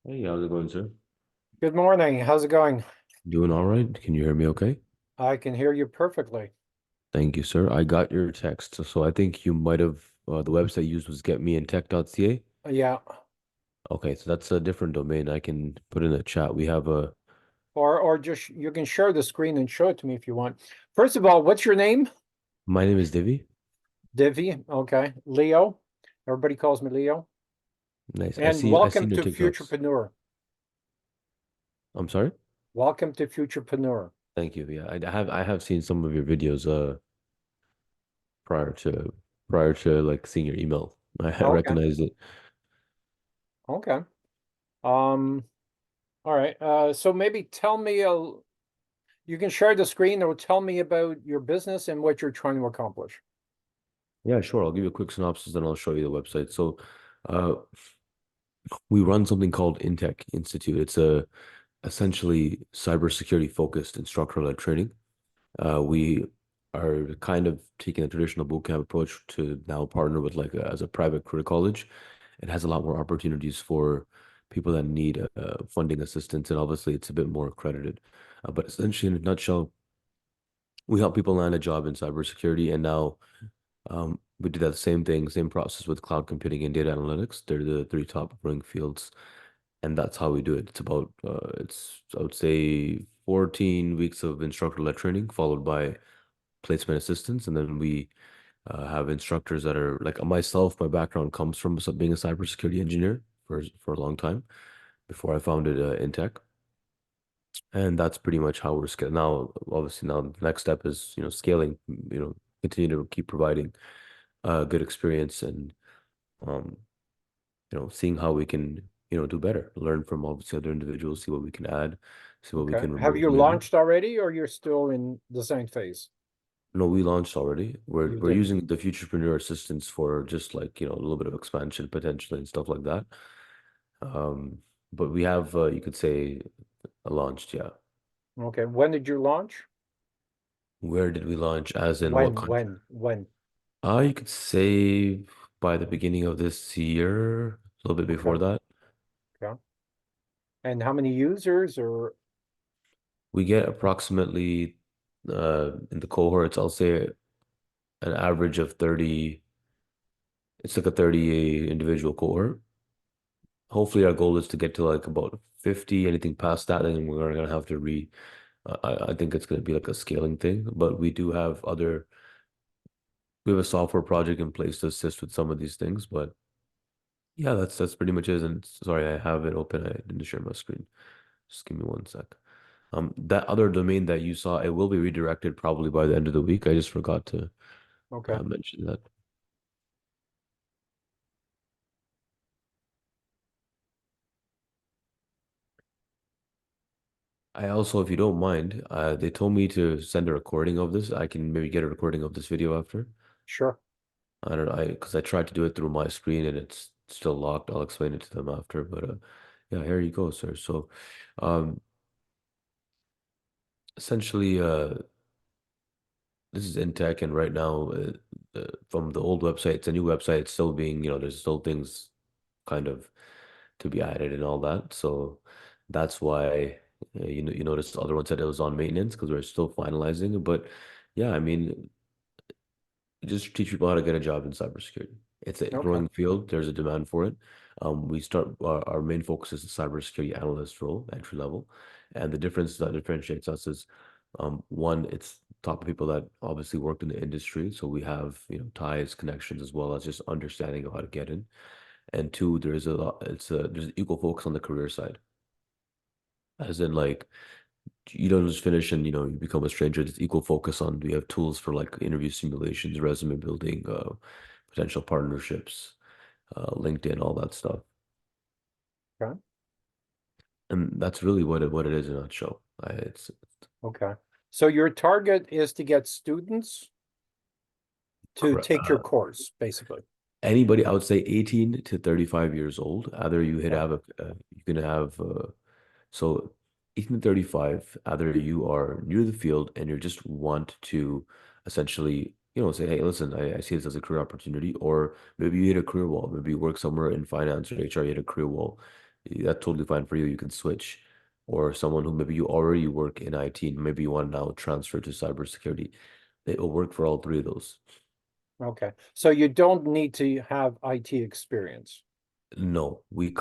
Hey, how's it going, sir? Good morning. How's it going? Doing all right? Can you hear me okay? I can hear you perfectly. Thank you, sir. I got your text. So I think you might have the website you used was getmeintech.ca. Yeah. Okay, so that's a different domain. I can put in a chat. We have a Or just you can share the screen and show it to me if you want. First of all, what's your name? My name is Divi. Divi. Okay. Leo. Everybody calls me Leo. Nice. And I welcome seen your to TikToks. Futurepreneur. I'm sorry? Welcome to Futurepreneur. Thank you. Yeah, I have seen some of your videos prior to prior to like seeing your email. I Okay. recognized it. Okay. Um, all right. So maybe tell me you can share the screen or tell me about your business and what you're trying to accomplish. Yeah, sure. I'll give you a quick synopsis, then I'll show you the website. So, uh, we run something called Intech Institute. It's a essentially cybersecurity focused instructor-led training. We are kind of taking a traditional bootcamp approach to now partner with like as a private career college. It has a lot more opportunities for people that need funding assistance, and obviously it's a bit more accredited. But essentially, in a nutshell, we help people land a job in cybersecurity, and now we do that same thing, same process with cloud computing and data analytics. They're the three top growing fields, and that's how we do it. It's about it's I would say 14 weeks of instructor-led training followed by placement assistance, and then we have instructors that are like myself. My background comes from being a cybersecurity engineer for a long time before I founded Intech, and that's pretty much how we're scaling now. Obviously, now the next step is scaling. Continue to keep providing good experience and um, seeing how we can, do better, learn from obviously other individuals, see what we can add, see what we Okay. can Have remove you maybe. launched already or you're still in design phase? No, we launched already. We're You we're did. using the Futurepreneur assistance for just like, a little bit of expansion potentially and stuff like that. Um, but we have, you could say, launched, yeah. Okay. When did you launch? Where did we launch? As in what When, country? when, when? You could say by the beginning of this year, a little bit before Okay. that. Okay. And how many users or We get approximately in the cohorts, I'll say an average of 30. It's like a 30 individual cohort. Hopefully, our goal is to get to like about 50. Anything past that, then we're gonna have to I think it's gonna be like a scaling thing. But we have a software project in place to assist with some of these things. But yeah, that's pretty much it. And sorry, I have it open. I didn't share my screen. Just give me one sec. That other domain that you saw, it will be redirected probably by the end of the week. I just forgot to okay. mention that. I also, if you don't mind, they told me to send a recording of this. I can maybe get a recording of this video after. Sure. I don't know, because I tried to do it through my screen and it's still locked. I'll explain it to them after, but yeah, here you go, sir. So, um, essentially, this is Intech, and right now, from the old website, it's a new website. It's still being, there's still things kind of to be added and all that. So that's why you notice the other one said it was on maintenance because we're still finalizing it. But yeah, I mean, just teach people how to get a job in cybersecurity. It's a Okay. growing field. There's a demand for it. Our main focus is the cybersecurity analyst role, entry level, and the difference that differentiates us is, one, it's top of people that obviously worked in the industry, so we have ties, connections, as well as just understanding of how to get in. And two, there's equal focus on the career side, as in like you don't just finish and you become a stranger. There's equal focus on we have tools for like interview simulations, resume building, potential partnerships, LinkedIn, all that stuff. Okay. And that's really what it is in a nutshell. It's Okay. So your target is to get students to correct. take your course, basically. Anybody, I would say 18 to 35 years old. Either Okay. you can have so 18 to 35. Either you are new to the field and you just want to essentially say, hey, listen, I see this as a career opportunity, or maybe you hit a career wall. Maybe you work somewhere in finance or HR, you hit a career wall. that's totally fine for you. You can switch. Or someone who maybe you already work in IT and maybe you want to now transfer to cybersecurity. It will work for all three of those. Okay. So you don't need to have IT experience. No, we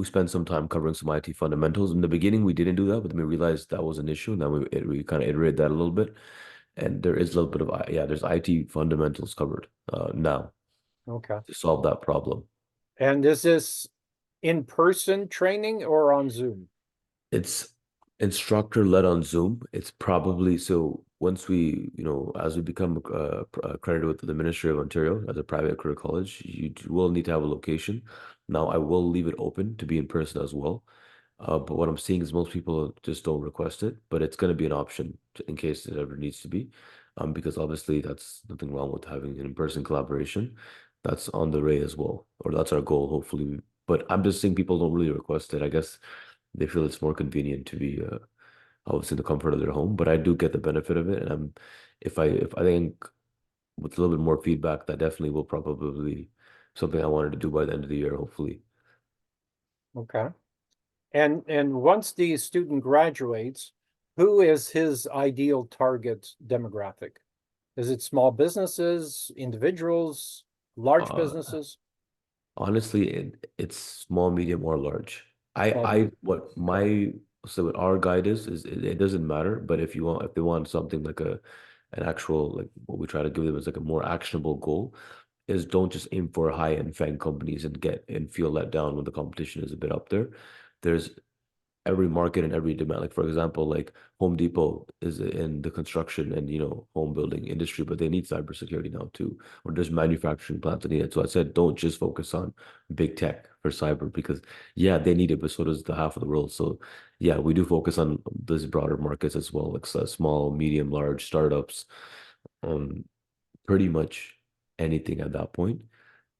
spent some time covering some IT fundamentals. In the beginning, we didn't do that, but then we realized that was an issue. And then we kind of iterated that a little bit. And there is a little bit of, yeah, there's IT fundamentals covered now Okay. to solve that problem. And is this in-person training or on Zoom? It's instructor led on Zoom. It's probably so once we, as we become accredited with the Ministry of Ontario as a private career college, will need to have a location. Now, I will leave it open to be in person as well. But what I'm seeing is most people just don't request it, but it's going to be an option in case it ever needs to be. Because obviously that's nothing wrong with having an in-person collaboration. That's on the way as well, or that's our goal, hopefully. But I'm just seeing people don't really request it. I guess they feel it's more convenient to be obviously in the comfort of their home. But I do get the benefit of it, and if I think with a little bit more feedback, that definitely will probably something I wanted to do by the end of the year, hopefully. Okay. And once the student graduates, who is his ideal target demographic? Is it small businesses, individuals, large Uh, businesses? Honestly, it's small, medium, or large. I Small, I medium. what Okay. my so what our guide is it doesn't matter. But if they want something like an actual like what we try to give them is like a more actionable goal, is don't just aim for high-end FANG companies and get and feel let down when the competition is a bit up there. There's every market and every demand. Like for example, like Home Depot is in the construction and home building industry, but they need cybersecurity now too. Or there's manufacturing plants that need it. So I said, don't just focus on big tech for cyber because yeah, they need it, but so does the half of the world. So yeah, we do focus on these broader markets as well, like small, medium, large startups, um, pretty much anything at that point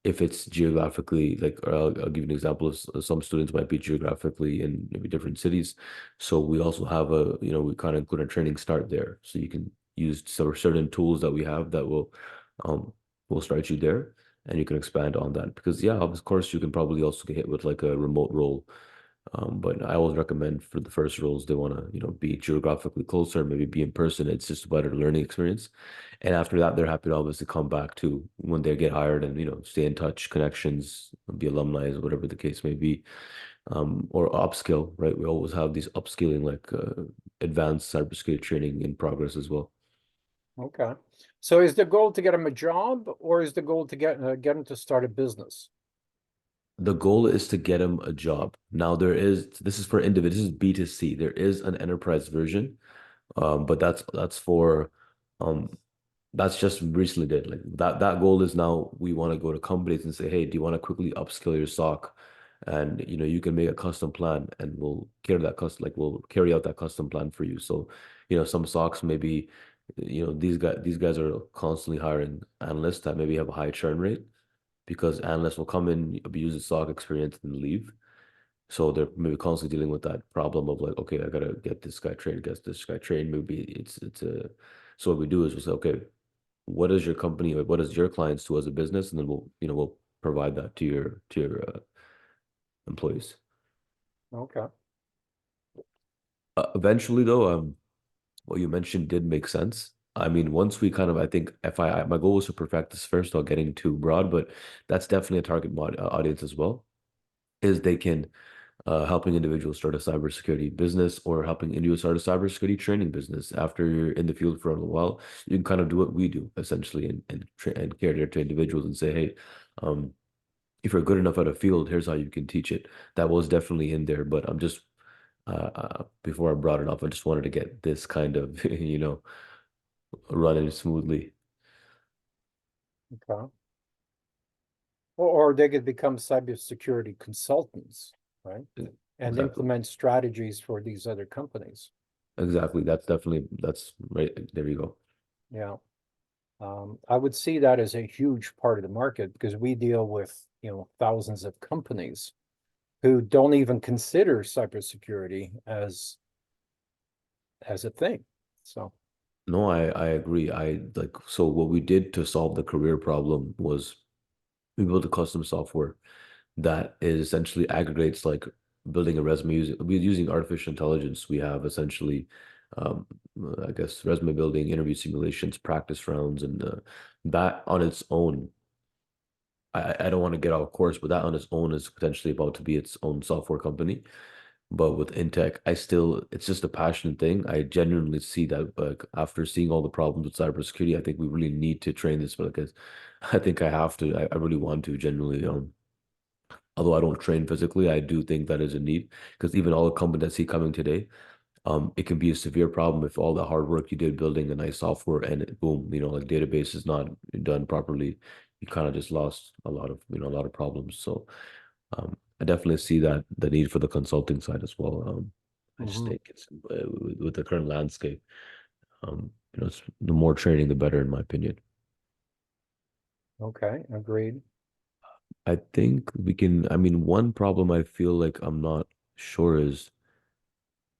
if it's geographically like I'll give you an example of some students might be geographically in maybe different cities, so we also have we kind of include a training start there so you can use certain tools that we have that um will start you there and you can expand on that because yeah of course you can probably also get hit with like a remote role, but I always recommend for the first roles they want to, be geographically closer, maybe be in person. It's just a better learning experience. And after that, they're happy to obviously come back to when they get hired and, stay in touch, connections, be alumni, whatever the case may be. Or upskill, right? We always have these upskilling like advanced cybersecurity training in progress as well. Okay. So is the goal to get him a job or is the goal to get him to start a business? The goal is to get them a job. Now this is for individuals, this is B2C. There is an enterprise version, but that's for um that's just recently did like that goal is now we want to go to companies and say, hey, do you want to quickly upskill your SOC? And you can make a custom plan and we'll carry out that custom plan for you. So, some SOCs maybe, these guys are constantly hiring analysts that maybe have a high churn rate because analysts will come in, abuse the SOC experience and leave. So they're maybe constantly dealing with that problem of like, okay, I gotta get this guy trained, get this guy trained. Maybe it's a so what we do is we'll say, okay, what is your company or what is your clients do as a business, and then we'll provide that to your employees. Okay. Eventually, though, what you mentioned did make sense. I mean, once we kind of, I think, FII, my goal was to perfect this first without getting too broad, but that's definitely a target audience as well. Is they can helping individuals start a cybersecurity business or helping individuals start a cybersecurity training business. After you're in the field for a little while, you can kind of do what we do essentially and cater to individuals and say, hey, um, if you're good enough at a field, here's how you can teach it. That was definitely in there, but I'm just before I brought it up, I just wanted to get this kind of running smoothly. Okay. Or they could become cybersecurity consultants, right? And Exactly. implement strategies for these other companies. Exactly. That's right. There you go. Yeah. I would see that as a huge part of the market because we deal with, thousands of companies who don't even consider cybersecurity as a thing. So, No, I agree. I like so what we did to solve the career problem was we built a custom software that is essentially aggregates like building a resume using artificial intelligence. We have essentially, um, I guess, resume building, interview simulations, practice rounds, and that on its own. I don't want to get off course, but that on its own is potentially about to be its own software company. But with Intech, it's just a passion thing. I genuinely see that, like, after seeing all the problems with cybersecurity, I think we really need to train this because I think I have to. I really want to genuinely. Although I don't train physically, I do think that is a need because even all the companies I see coming today, it can be a severe problem if all the hard work you did building a nice software and boom, like database is not done properly, you kind of just lost a lot of problems. So I definitely see that the need for the consulting side as well. I just Hmm. think it's with the current landscape, it's the more training, the better, in my opinion. Okay, agreed. I think we can. I mean, one problem I feel like I'm not sure is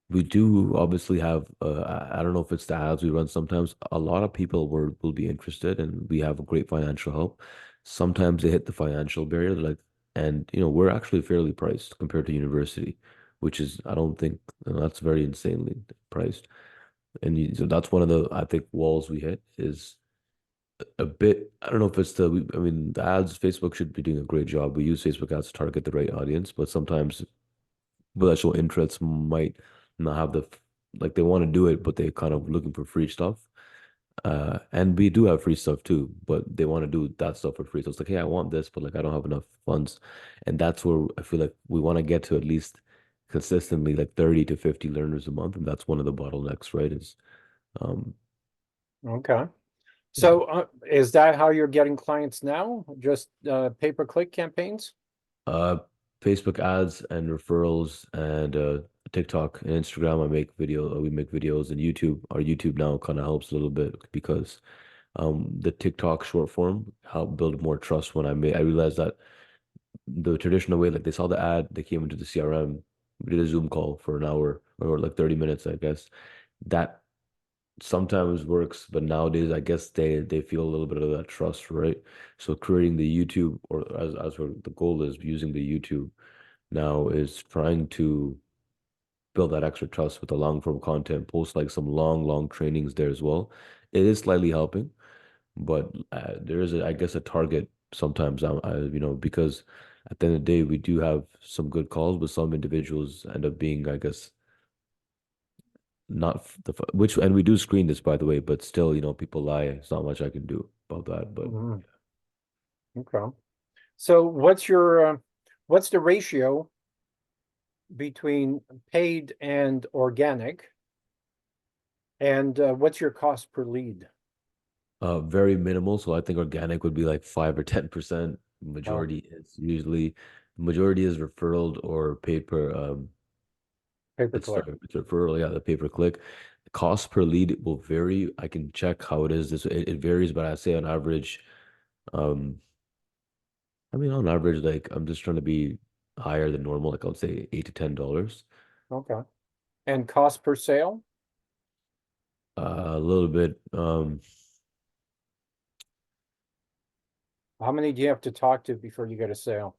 we do obviously have, I don't know if it's the ads we run sometimes. A lot of people will be interested and we have a great financial help. Sometimes they hit the financial barrier, like, and we're actually fairly priced compared to university, which is, I don't think, that's very insanely priced. And so that's one of the, I think, walls we hit is a bit, I don't know if it's I mean, the ads, Facebook should be doing a great job. We use Facebook ads to target the right audience, but sometimes virtual interests might not have like they want to do it, but they're kind of looking for free stuff. And we do have free stuff too, but they want to do that stuff for free. So it's like, hey, I want this, but like I don't have enough funds. And that's where I feel like we want to get to at least consistently like 30 to 50 learners a month. And that's one of the bottlenecks, right? Is um Okay. yeah. So, is that how you're getting clients now? Just pay-per-click campaigns? Uh, Facebook ads and referrals and TikTok and Instagram. We make videos and YouTube. Our YouTube now kind of helps a little bit because the TikTok short form helped build more trust I realized that the traditional way, like they saw the ad, they came into the CRM, we did a Zoom call for an hour or like 30 minutes, I guess. That sometimes works, but nowadays I guess they feel a little bit of that trust, right? So creating the YouTube or as what the goal is using the YouTube now is trying to build that extra trust with the long form content, post like some long trainings there as well. It is slightly helping, but there is I guess a target sometimes because at the end of the day we do have some good calls, but some individuals end up being, I guess, not which, and we do screen this by the way, but still, people lie. It's not much I can do about that, but Mhm. Okay. So, what's the ratio between paid and organic? And what's your cost per lead? very minimal. So I think organic would be like 5 or 10%. Oh, Majority is referral or paid per it's pay-per-click. sorry, it's referral, yeah, the pay per click. Cost per lead will vary. I can check how it is. It varies, but I say on average, um, I mean on average, like I'm just trying to be higher than normal, like I would say $8 to $10. Okay. And cost per sale? A little bit. How many do you have to talk to before you get a sale?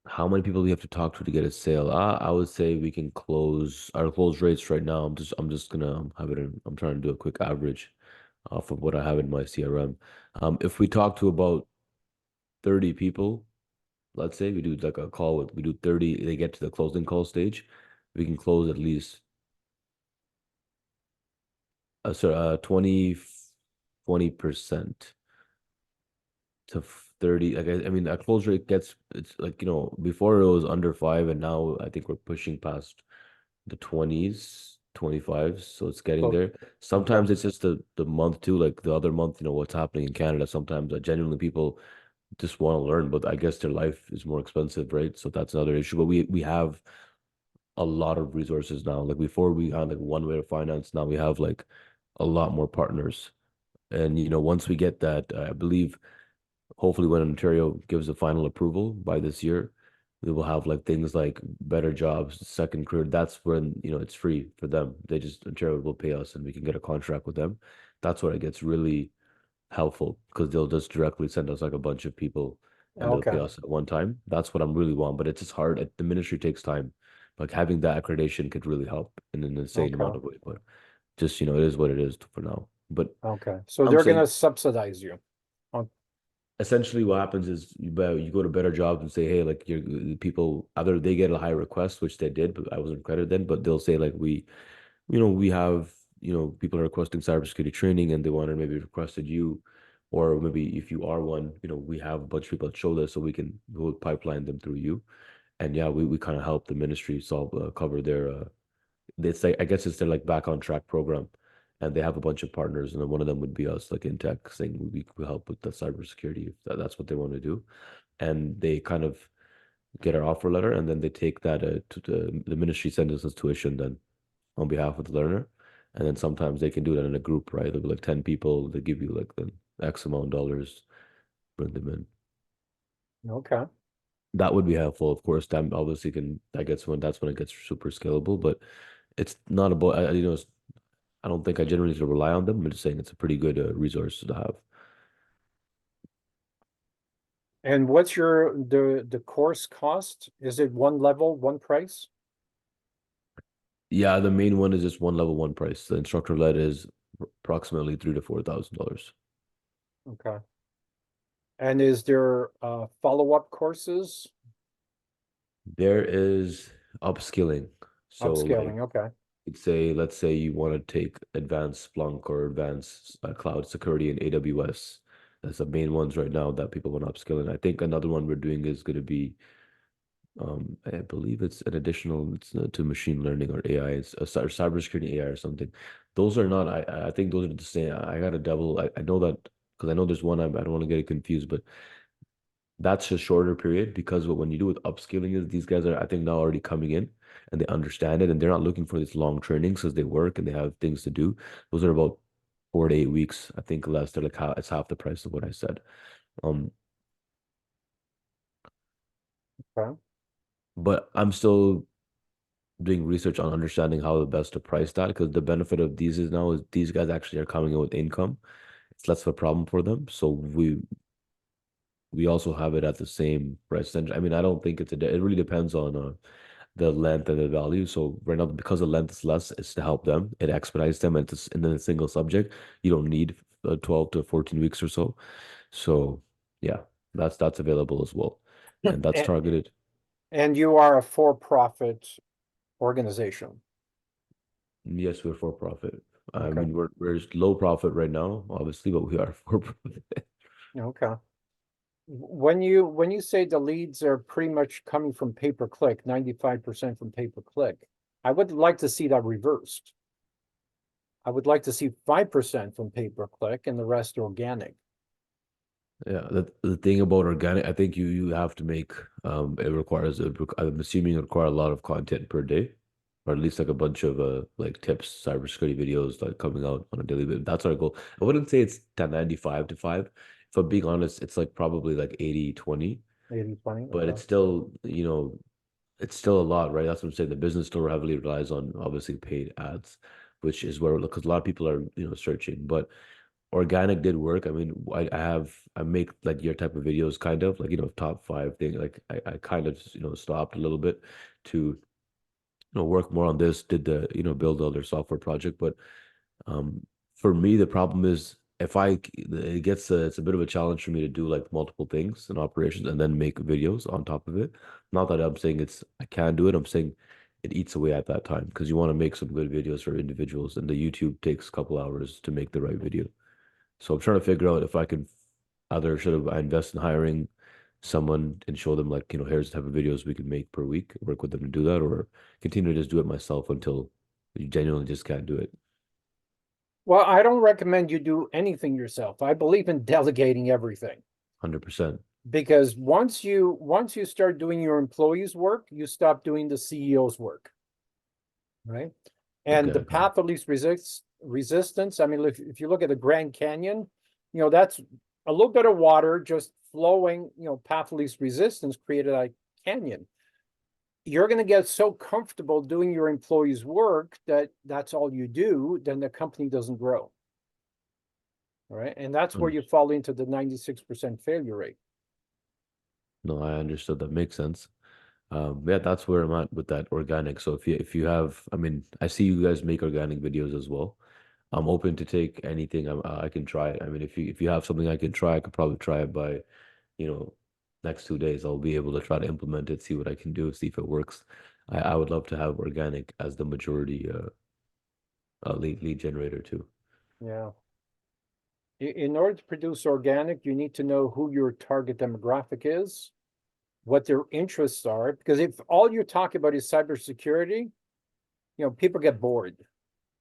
How many people do you have to talk to get a sale? I would say we can close our close rates right now. I'm just gonna have it in. I'm trying to do a quick average off of what I have in my CRM. If we talk to about 30 people, let's say we do like a call with we do 30, they get to the closing call stage, we can close at least 20% to 30. Like I mean, our close rate gets, it's like, before it was under 5 and now I think we're pushing past the 20s, 25s, so it's getting Oh, there. okay. Sometimes it's just the month too, like the other month, what's happening in Canada. Sometimes genuinely people just want to learn, but I guess their life is more expensive, right? So that's another issue. But we have a lot of resources now. Like before we had like one way to finance, now we have like a lot more partners. And once we get that, I believe hopefully when Ontario gives a final approval by this year, we will have like things like better jobs, second career. That's when, it's free for them. Ontario will pay us and we can get a contract with them. That's where it gets really helpful because they'll just directly send us like a bunch of people. and they'll pay Okay, us at one time. That's what I'm really want, but it's just hard. The ministry takes time. Like having that accreditation could really help in an insane amount okay, of way. But just, it is what it is for now. But okay. So I'm they're saying gonna subsidize you. Oh, essentially what happens is you go to better jobs and say, hey, like the people either they get a high request, which they did, but I wasn't credited then, but they'll say like we have, people are requesting cybersecurity training and they wanted maybe requested you, or maybe if you are one, we have a bunch of people that show this, so we'll pipeline them through you. And yeah, we kind of help the ministry solve cover their it's like I guess it's their like back on track program, and they have a bunch of partners, and then one of them would be us, like in tech, saying we help with the cybersecurity if that's what they want to do, and they kind of get our offer letter, and then they take that to the ministry sends us tuition then on behalf of the learner, and then sometimes they can do that in a group, right? There'll be like 10 people, they give you like the X amount of dollars, bring them in. okay. That would be helpful, of course. That obviously can that gets when that's when it gets super scalable, but it's not about I don't think I generally should rely on them. I'm just saying it's a pretty good resource to have. And what's the course cost? Is it one level, one price? Yeah, the main one is just one level, one price. The instructor led is approximately $3,000 to $4,000. Okay. And is there follow-up courses? There is upskilling. So like Upscaling, okay. let's say you want to take advanced Splunk or advanced cloud security in AWS. That's the main ones right now that people want to upskill in. I think another one we're doing is going to be I believe it's an additional it's to machine learning or AI, it's a cybersecurity AI or something. Those are not. I think those are the same. I got a double. I know that because I know there's one. I don't want to get it confused, but that's a shorter period because when you do with upskilling is these guys are I think now already coming in and they understand it and they're not looking for these long trainings because they work and they have things to do. Those are about 4 to 8 weeks, I think less. They're like it's half the price of what I said. Um, Okay. but I'm still doing research on understanding how the best to price that because the benefit of these is now is these guys actually are coming in with income. It's less of a problem for them. So we also have it at the same price. And I mean, I don't think it really depends on the length and the value. So right now, because the length is less, it's to help them. It expedites them and it's in a single subject. You don't need 12 to 14 weeks or so. So yeah, that's available as well. And that's And, targeted. and you are a for-profit organization. Yes, we're for profit. I Okay. mean, we're low profit right now, obviously, but we are for profit. Okay. When you say the leads are pretty much coming from pay-per-click, 95% from pay-per-click, I would like to see that reversed. I would like to see 5% from pay-per-click and the rest organic. Yeah, the thing about organic, I think you have to make it requires I'm assuming it require a lot of content per day, or at least like a bunch of like tips, cybersecurity videos like coming out on a daily basis. That's our goal. I wouldn't say it's 1095 to 5. If I'm being honest, it's like probably like 80/20, 80/20. but Okay. it's still, it's still a lot, right? That's what I'm saying. The business still heavily relies on obviously paid ads, which is where because a lot of people are, searching, but organic did work. I mean, I make like your type of videos kind of like, top five thing. Like I kind of, stopped a little bit to, work more on this, did the, build other software project. But for me, the problem is if it's a bit of a challenge for me to do like multiple things and operations and then make videos on top of it. Not that I'm saying I can do it. I'm saying it eats away at that time because you want to make some good videos for individuals and the YouTube takes a couple hours to make the right video. So I'm trying to figure out if I can either should have I invest in hiring someone and show them like, here's the type of videos we can make per week, work with them to do that, or continue to just do it myself until you genuinely just can't do it. Well, I don't recommend you do anything yourself. I believe in delegating everything 100%. because once you start doing your employees' work, you stop doing the CEO's work, right? And Okay. the Okay. path of least resistance. I mean, if you look at the Grand Canyon, that's a little bit of water just flowing. Path of least resistance created a canyon. You're going to get so comfortable doing your employees' work that that's all you do, then the company doesn't grow. All right. And that's where you fall into the 96% failure rate. No, I understood. That makes sense. Yeah, that's where I'm at with that organic. So if you have, I mean, I see you guys make organic videos as well. I'm open to take anything. I can try it. I mean, if you have something I can try, I could probably try it by, you know, next 2 days. I'll be able to try to implement it, see what I can do, see if it works. I would love to have organic as the majority lead generator too. Yeah. In order to produce organic, you need to know who your target demographic is, what their interests are, because if all you talk about is cybersecurity, people get bored,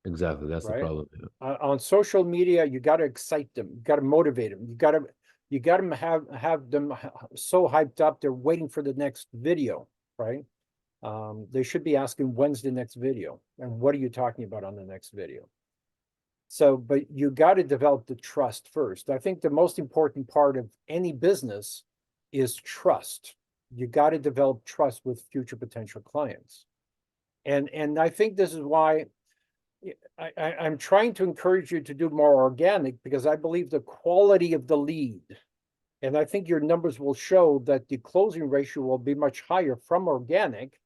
Exactly, that's the right? problem. Yeah. On social media, you got to excite them, you got to motivate them, you got to have them so hyped up they're waiting for the next video, right? They should be asking when's the next video and what are you talking about on the next video. So, but you got to develop the trust first. I think the most important part of any business is trust. You got to develop trust with future potential clients. And I think this is why I'm trying to encourage you to do more organic, because I believe the quality of the lead, and I think your numbers will show that the closing ratio will be much higher from organic,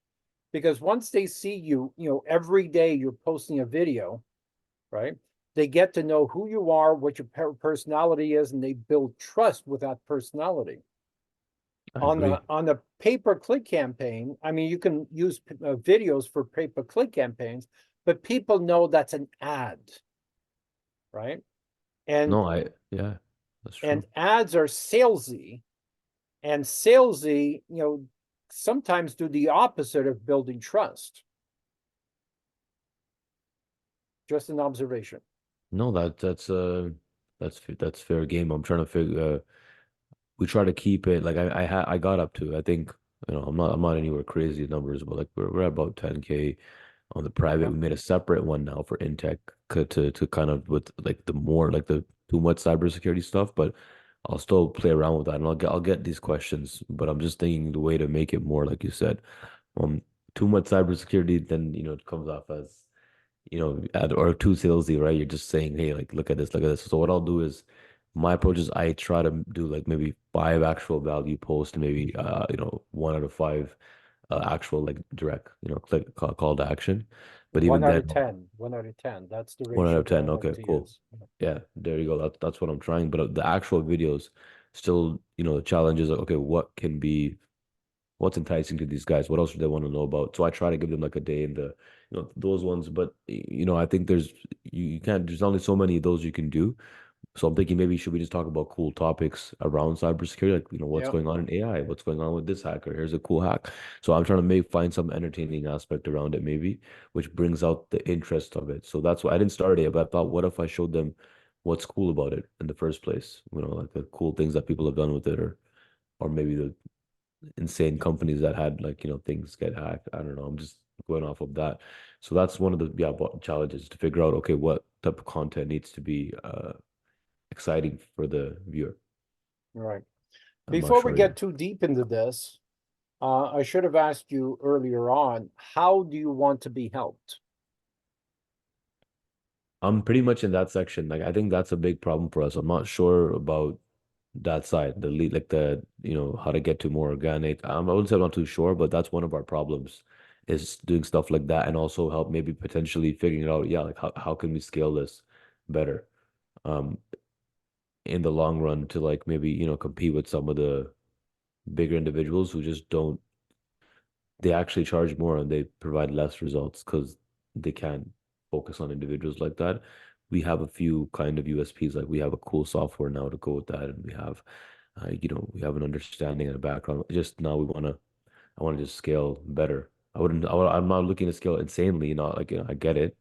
because once they see you, every day you're posting a video, right? They get to know who you are, what your personality is, and they build trust with that personality. I On agree. the pay-per-click campaign, I mean, you can use videos for pay-per-click campaigns, but people know that's an ad, right? And Yeah, that's and true. ads are salesy, and salesy, sometimes do the opposite of building trust. Just an observation. No, that's fair game. I'm trying to figure. We try to keep it like I got up to. I think I'm not anywhere crazy numbers, but like we're at about 10K on the private. Okay. We made a separate one now for Intech to kind of with like the more like the too much cybersecurity stuff, but I'll still play around with that and I'll get these questions, but I'm just thinking the way to make it more like you said, um, too much cybersecurity, then it comes off as or too salesy, right? You're just saying, hey, like look at this. So what I'll do is my approach is I try to do like maybe five actual value posts, maybe 1 out of 5 actual like direct, click call to action. But One even out of then, 10. 1 out of 10. That's the one out ratio of that I 10. like Okay, to cool. use. Yeah, there you go. That's what I'm trying. But the actual videos still, the challenge is like, okay, what's enticing to these guys? What else do they want to know about? So I try to give them like a day in the, those ones. But I think you can't. There's only so many of those you can do. So I'm thinking maybe should we just talk about cool topics around cybersecurity, like what's Yeah. going on in AI, what's going on with this hacker? Here's a cool hack. So I'm trying to find some entertaining aspect around it, maybe, which brings out the interest of it. So that's why I didn't start it, but I thought, what if I showed them what's cool about it in the first place? Like the cool things that people have done with it, or maybe the insane companies that had like things get hacked. I don't know. I'm just going off of that. So that's one of the challenges to figure out. Okay, what type of content needs to be exciting for the viewer. Right. I'm not Before we sure yet. get too deep into this, I should have asked you earlier on, how do you want to be helped? I'm pretty much in that section. Like I think that's a big problem for us. I'm not sure about that side, the lead, like the how to get to more organic. I wouldn't say I'm not too sure, but that's one of our problems is doing stuff like that and also help maybe potentially figuring out, yeah, like how can we scale this better um in the long run to like maybe compete with some of the bigger individuals who just don't they actually charge more and they provide less results because they can't focus on individuals like that. We have a few kind of USPs, like we have a cool software now to go with that, and we have, we have an understanding and a background. Just now, I want to just scale better. I'm not looking to scale insanely. Like I get it.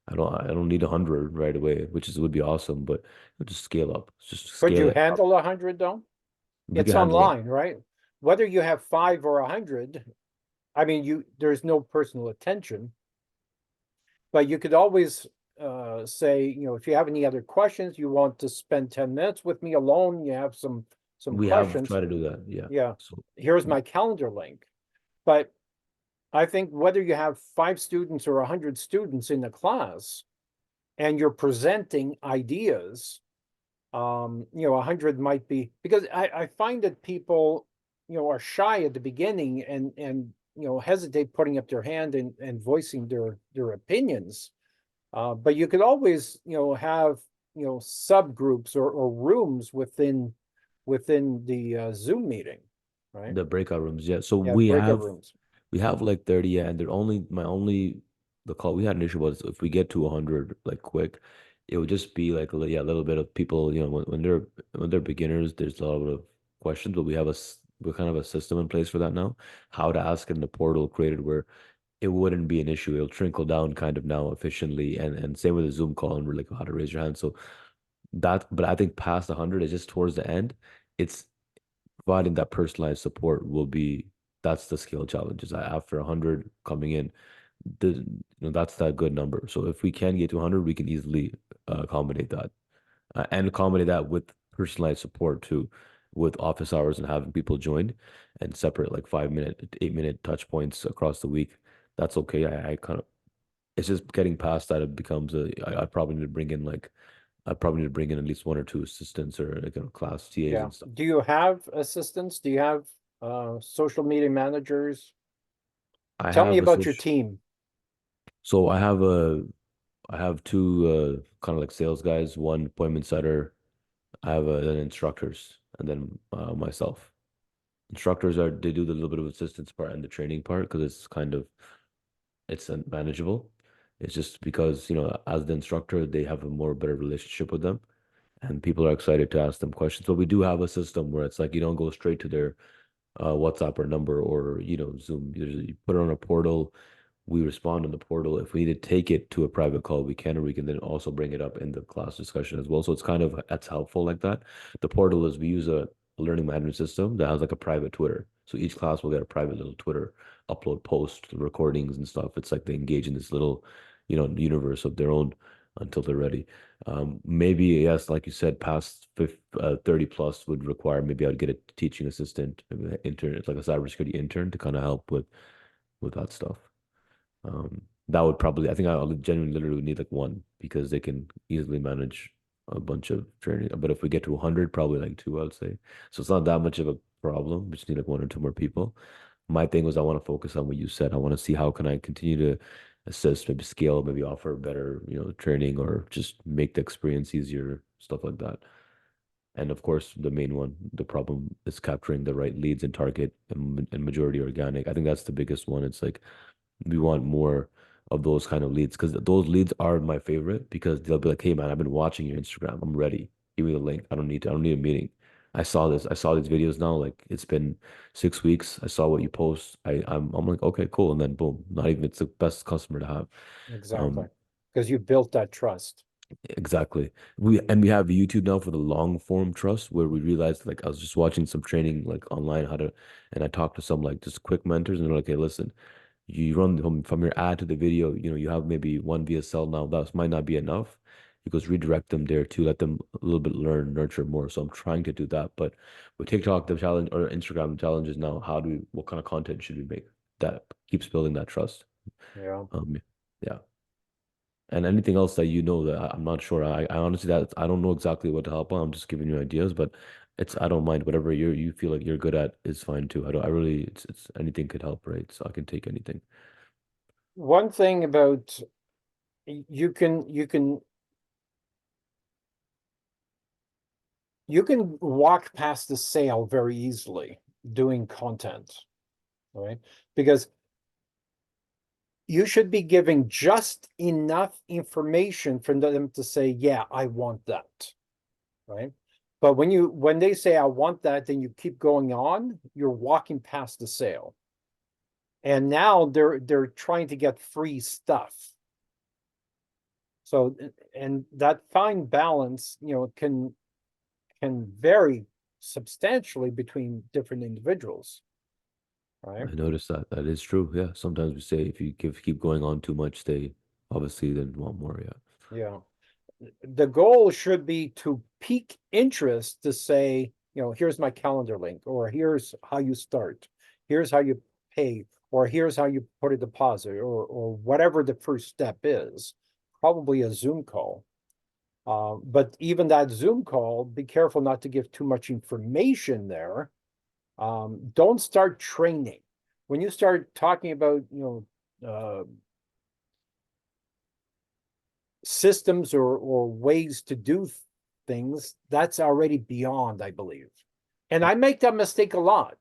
I don't need 100 right away, would be awesome, but just scale up. Just Could scale you it up. handle 100 though? We can It's handle it. online, right? Whether you have 5 or 100, I mean, there's no personal attention, but you could always say, if you have any other questions, you want to spend 10 minutes with me alone, you have some We have questions. tried to do that. Yeah. Yeah, So here's my calendar link. But I think whether you have 5 students or 100 students in the class and you're presenting ideas, 100 might be, because I find that people are shy at the beginning and hesitate putting up their hand and voicing their opinions. But you could always, have, subgroups or rooms within the Zoom meeting, right? The breakout rooms, yeah. So Yeah, breakout rooms. we have like 30, yeah, and they're only the call we had an issue was if we get to 100 like quick, it would just be like yeah, a little bit of people, when they're beginners, there's a lot of questions, but we kind of a system in place for that now, how to ask in the portal created where it wouldn't be an issue. It'll trickle down kind of now efficiently, and same with the Zoom call and we're like how to raise your hand. So but I think past 100 is just towards the end. It's providing that personalized support will be that's the skill challenges. After 100 coming in, that's that good number. So if we can get to 100, we can easily accommodate that, and accommodate that with personalized support too, with office hours and having people join and separate like 5 minute, 8 minute touch points across the week. That's okay. I kind of it's just getting past that. It becomes I probably need to bring in like I probably need to bring in at least one or two assistants or like class TAs Yeah. and stuff. Do you have assistants? Do you have social media managers? I Tell me have a about your social. team. So I have two kind of like sales guys, one appointment setter. I have then instructors, and then myself. Instructors they do the little bit of assistance part and the training part because it's manageable. It's just because as the instructor they have a more better relationship with them, and people are excited to ask them questions. But we do have a system where it's like you don't go straight to their WhatsApp or number or Zoom. You put it on a portal. We respond on the portal. If we need to take it to a private call, we can, or we can then also bring it up in the class discussion as well. So it's kind of that's helpful like that. The portal is we use a learning management system that has like a private Twitter. So each class will get a private little Twitter upload post recordings and stuff. It's like they engage in this little, universe of their own until they're ready. Maybe yes, like you said, past 30 plus would require maybe I'd get a teaching assistant, maybe an intern, it's like a cybersecurity intern to kind of help with that stuff. That would probably, I think I would genuinely literally need like one because they can easily manage a bunch of training. But if we get to 100, probably like two, I'd say. So it's not that much of a problem. We just need like one or two more people. My thing was I want to focus on what you said. I want to see how can I continue to assist, maybe scale, maybe offer better, training or just make the experience easier, stuff like that. And of course, the main one, the problem is capturing the right leads and target and majority organic. I think that's the biggest one. It's like we want more of those kind of leads because those leads are my favorite because they'll be like, "Hey man, I've been watching your Instagram. I'm ready. Give me the link. I don't need a meeting. I saw this. I saw these videos now. Like it's been 6 weeks. I saw what you post. I'm like, okay, cool. And then boom, not even it's the best customer to have. Exactly. Um, Because you built that trust. Exactly. We have YouTube now for the long form trust where we realized like I was just watching some training like online how to and I talked to some like just quick mentors and they're like, hey, listen, you run from your ad to the video, you have maybe one VSL now. That might not be enough. He goes redirect them there to let them a little bit learn, nurture more. So I'm trying to do that. But with TikTok, the challenge or Instagram, the challenge is now what kind of content should we make that keeps building that trust? Yeah. Yeah. And anything else that that I'm not sure. I honestly that I don't know exactly what to help on. I'm just giving you ideas, but I don't mind whatever you feel like you're good at is fine too. I really it's anything could help, right? So I can take anything. One thing about you can walk past the sale very easily doing content, right? Because you should be giving just enough information for them to say, yeah, I want that, right? But when they say I want that, then you keep going on, you're walking past the sale. And now they're trying to get free stuff. So and that fine balance, can vary substantially between different individuals, right? I noticed that. That is true. Yeah. Sometimes we say if you keep going on too much, they obviously then want more. Yeah. Yeah. The goal should be to pique interest to say, here's my calendar link, or here's how you start, here's how you pay, or here's how you put a deposit, or whatever the first step is, probably a Zoom call. But even that Zoom call, be careful not to give too much information there, Don't start training. When you start talking about, systems or ways to do things, that's already beyond, I believe. And I make that mistake a lot.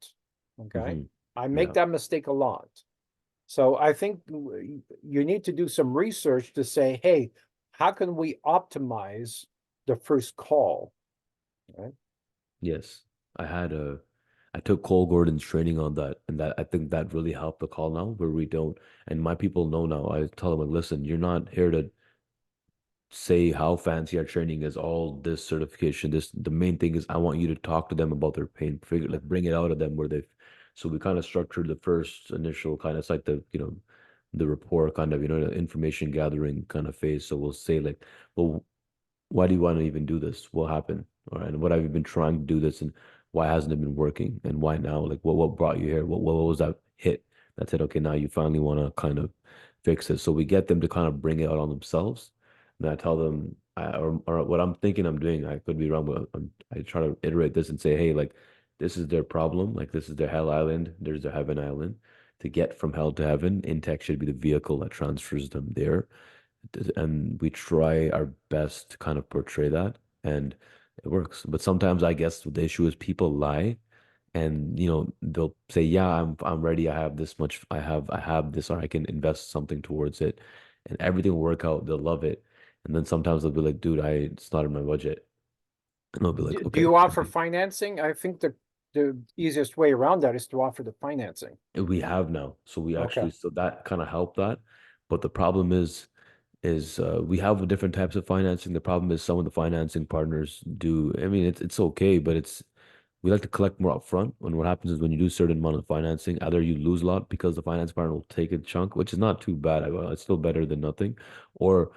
Okay. Hmm. I make Yeah. that mistake a lot. So I think you need to do some research to say, hey, how can we optimize the first call? Right? Yes. I took Cole Gordon's training on that, and that I think that really helped the call now, where we don't, and my people know now. I tell them like, listen, you're not here to say how fancy our training is, all this certification. This the main thing is I want you to talk to them about their pain, figure like bring it out of them where they've so we kind of structured the first initial kind of it's like the rapport kind of, the information gathering kind of phase. So we'll say like, well, why do you want to even do this? What happened? All right. And what have you been trying to do this and why hasn't it been working? And why now? Like what brought you here? What was that hit that said, okay, now you finally want to kind of fix it. So we get them to kind of bring it out on themselves. And I tell them or what I'm thinking I'm doing, I could be wrong, but I try to iterate this and say, hey, like this is their problem, like this is their hell island, there's their heaven island. To get from hell to heaven, Intech should be the vehicle that transfers them there, and we try our best to kind of portray that, and it works. But sometimes I guess the issue is people lie, and they'll say, "Yeah, I'm ready. I have this much. I have this, or I can invest something towards it," and everything will work out. They'll love it, and then sometimes they'll be like, "Dude, it's not in my budget," and I'll be like, Do "Okay." you offer financing? I think the easiest way around that is to offer the financing. We have now, so we Okay. actually so that kind of helped that, but the problem is we have different types of financing. The problem is some of the financing partners do. I mean, it's okay, but we like to collect more upfront. And what happens is when you do certain amount of financing, either you lose a lot because the finance partner will take a chunk, which is not too bad. It's still better than nothing, or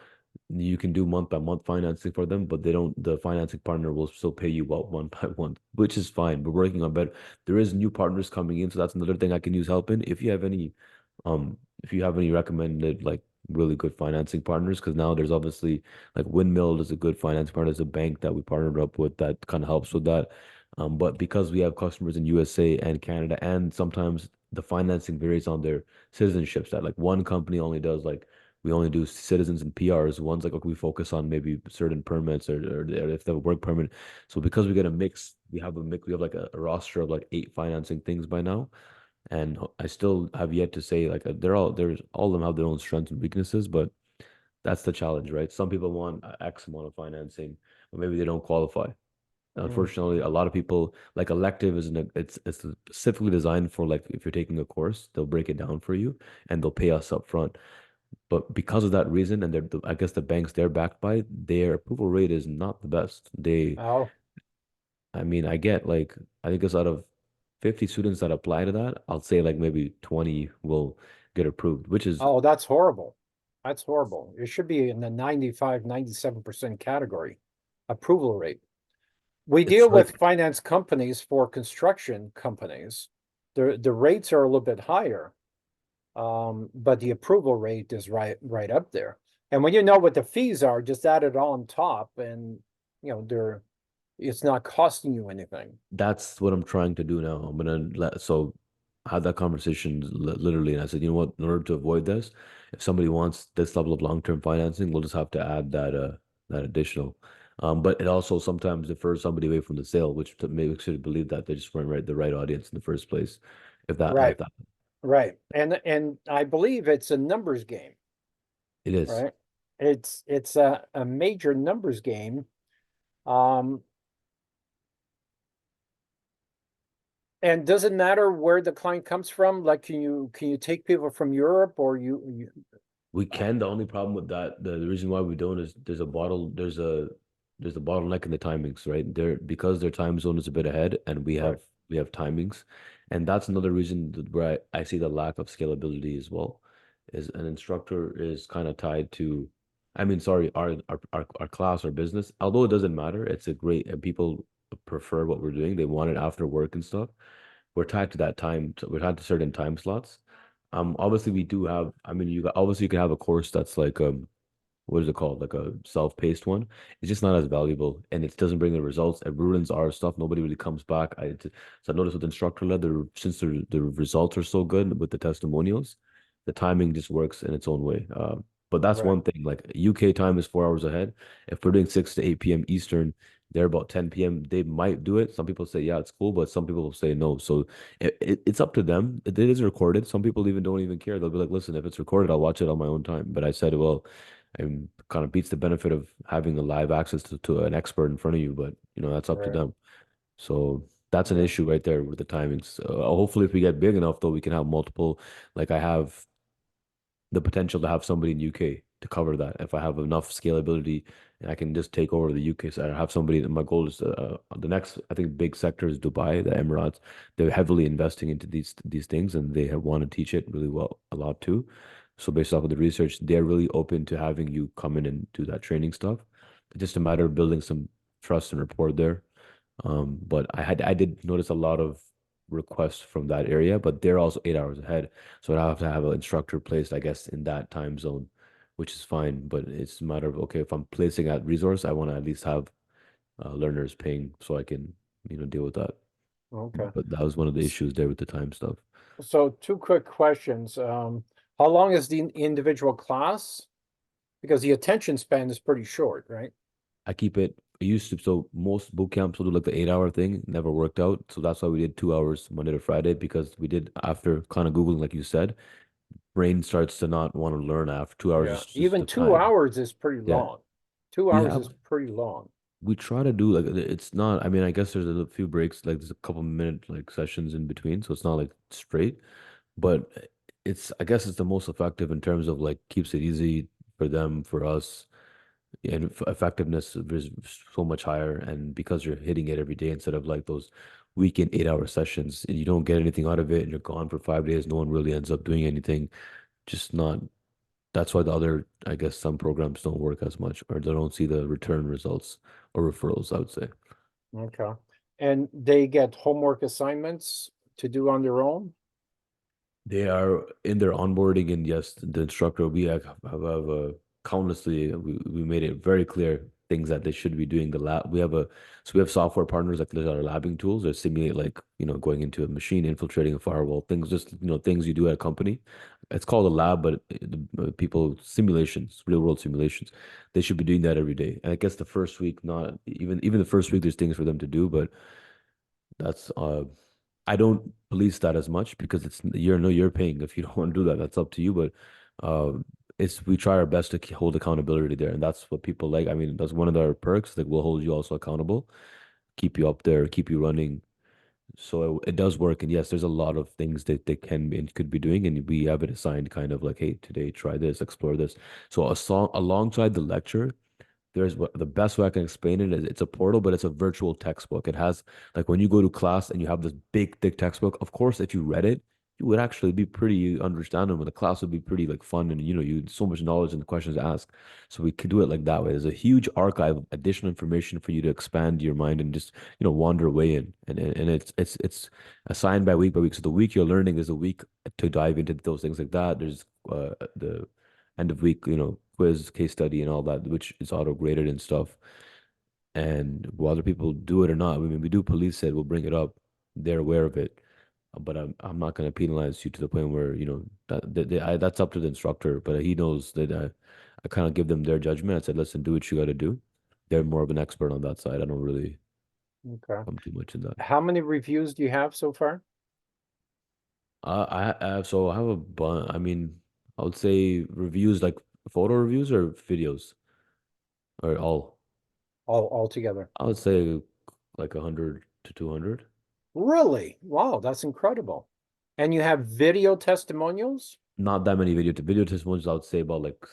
you can do month by month financing for them, but they don't. The financing partner will still pay you about one by one, which is fine. We're working on better. There is new partners coming in, so that's another thing I can use help in. If you have any recommended like really good financing partners, because now there's obviously like Windmill is a good finance partner. There's a bank that we partnered up with that kind of helps with that. But because we have customers in USA and Canada, and sometimes the financing varies on their citizenships, that like one company only does like we only do citizens and PRs. One's like, okay, we focus on maybe certain permits or if they have a work permit. So because we get a mix, we have a mix, we have like a roster of like 8 financing things by now. And I still have yet to say like there's all of them have their own strengths and weaknesses, but that's the challenge, right? Some people want X amount of financing, but maybe they don't qualify. Mm. Unfortunately, a lot of people like elective isn't it's specifically designed for like if you're taking a course, they'll break it down for you and they'll pay us up front. But because of that reason, and I guess the banks they're backed by, their approval rate is not the best. Oh, I mean, I think it's out of 50 students that apply to that, I'll say like maybe 20 will get approved, which is oh, that's horrible. That's horrible. It should be in the 95, 97% category approval rate. We it's deal like with finance companies for construction companies. The rates are a little bit higher, but the approval rate is right up there. And when you know what the fees are, just add it all on top, and they're it's not costing you anything. that's what I'm trying to do now. I'm gonna let so I had that conversation literally, and I said, you know what, in order to avoid this, if somebody wants this level of long-term financing, we'll just have to add that additional. But it also sometimes defers somebody away from the sale, which makes you believe that they just weren't the right audience in the first place. If Right, that right. And I believe it's a numbers game, it is. right? It's a major numbers game. Um, and does it matter where the client comes from? Like, can you take people from Europe or you We can. The only problem with that, the reason why we don't is there's a bottleneck in the timings, right? Because their time zone is a bit ahead, and right? we have timings, and that's another reason where I see the lack of scalability as well. Is an instructor is kind of tied to, I mean, sorry, our class or business. Although it doesn't matter, it's a great and people prefer what we're doing. They want it after work and stuff. We're tied to that time. We're tied to certain time slots. Obviously we do have, I mean, obviously you can have a course that's like what is it called? Like a self-paced one. It's just not as valuable, and it doesn't bring the results. It ruins our stuff. Nobody really comes back. So I noticed with instructor led, since the results are so good with the testimonials, the timing just works in its own way. But that's Right. one thing. Like UK time is 4 hours ahead. If we're doing 6 to 8 p.m. Eastern, they're about 10 p.m. They might do it. Some people say, yeah, it's cool, but some people will say no. So it's up to them. It is recorded. Some people even don't even care. They'll be like, listen, if it's recorded, I'll watch it on my own time. But I said, well, it kind of beats the benefit of having a live access to an expert in front of you. But that's up to Right. them. So that's an Right. issue right there with the timings. Hopefully, if we get big enough, though, we can have multiple. Like I have the potential to have somebody in UK to cover that. If I have enough scalability and I can just take over the UK side, I have somebody. My goal is the next, I think, big sector is Dubai, the Emirates. They're heavily investing into these things, and they have want to teach it really well a lot too. So based off of the research, they're really open to having you come in and do that training stuff. It's just a matter of building some trust and rapport there. But I did notice a lot of requests from that area, but they're also 8 hours ahead. So I have to have an instructor placed, I guess, in that time zone, which is fine. But it's a matter of, okay, if I'm placing at resource, I want to at least have learners paying so I can, deal with that. Okay. But that was one of the S- issues there with the time stuff. So two quick questions. How long is the individual class? Because the attention span is pretty short, right? I keep it, I used to, so most boot camps will do like the 8 hour thing, never worked out. So that's why we did 2 hours Monday to Friday, because we did, after kind of Googling, like you said, brain starts to not want to learn after 2 hours Yeah. is just Even the two time. hours is pretty Yeah. long. 2 hours Yeah, is pretty long. we try to do like it's not. I mean, I guess there's a few breaks, like there's a couple minute like sessions in between, so it's not like straight. But I guess it's the most effective in terms of like keeps it easy for them, for us, and effectiveness is so much higher. And because you're hitting it every day instead of like those weekend 8 hour sessions, and you don't get anything out of it, and you're gone for 5 days, no one really ends up doing anything. Just not. That's why the other, I guess, some programs don't work as much, or they don't see the return results or referrals, I would say. Okay. And they get homework assignments to do on their own? They are in their onboarding, and yes, the instructor, we have countlessly, we made it very clear things that they should be doing. The lab, so we have software partners like there's our labbing tools that simulate like, going into a machine, infiltrating a firewall, things, just, things you do at a company. It's called a lab, but people, simulations, real world simulations, they should be doing that every day. And I guess the first week, not even the first week, there's things for them to do, but that's I don't police that as much because you're paying. If you don't want to do that, that's up to you. But uh it's we try our best to hold accountability there, and that's what people like. I mean, that's one of our perks. Like we'll hold you also accountable, keep you up there, keep you running. So it does work. And yes, there's a lot of things that they can be and could be doing, and we have it assigned kind of like, hey, today try this, explore this. So a song alongside the lecture, there's what the best way I can explain it is it's a portal, but it's a virtual textbook. It has like when you go to class and you have this big, thick textbook. Of course, if you read it, you would actually be pretty understandable. The class would be pretty like fun, and you so much knowledge and the questions to ask. So we could do it like that way. There's a huge archive of additional information for you to expand your mind and just wander away in. And it's assigned by week. So the week you're learning is a week to dive into those things like that. There's the end of week, quiz, case study, and all that, which is auto graded and stuff. And whether people do it or not, I mean, we do police it, we'll bring it up. They're aware of it, but I'm not going to penalize you to the point where that's up to the instructor. But he knows that I kind of give them their judgment. I said, listen, do what you got to do. They're more of an expert on that side. I don't really Okay. come too much in that. How many reviews do you have so far? So I have a bunch. I mean, I would say reviews like photo reviews or videos or all. All together? I would say like 100 to 200. Really? Wow, that's incredible. And you have video testimonials? Not that many video testimonials. I would say about like